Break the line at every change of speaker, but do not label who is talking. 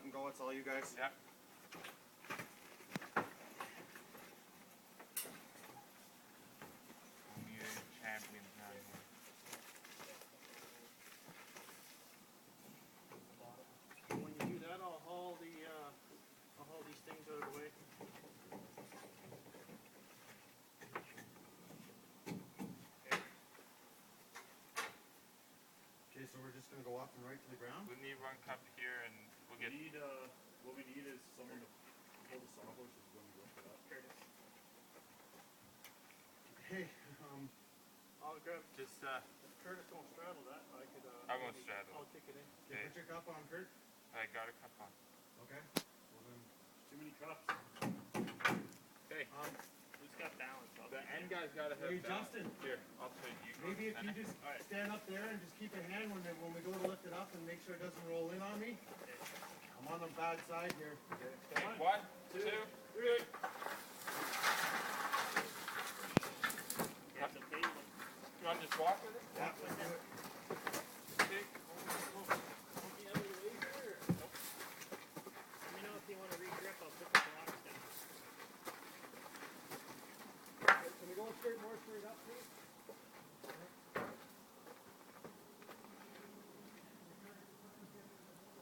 let them go. It's all you guys.
Yeah. New champions now.
When you do that, I'll haul these things out of the way.
Okay, so we're just gonna go up and right to the ground.
We need one cup here, and we'll get.
What we need is someone to pull the sawhorses when we lift it up.
Curtis.
Hey,
I'll grab.
Just
If Curtis won't straddle that, I could.
I won't straddle.
I'll kick it in.
okay, put your cup on, Kurt.
I got a cup on.
Okay. Well then,
Too many cups.
Okay.
Who's got balance?
The end guy's gotta have
hey
balance.
Justin.
Here, I'll take you.
Maybe if you just
Alright.
stand up there and just keep a hand when we go to lift it up and make sure it doesn't roll in on me. I'm on the bad side here.
Okay. 1, 2, 3.
That's a big one.
You want to just walk with it?
Yeah, let's do it.
Okay.
Let me know if you want to re-grip. I'll put the blocks down.
Can we go straight up, please?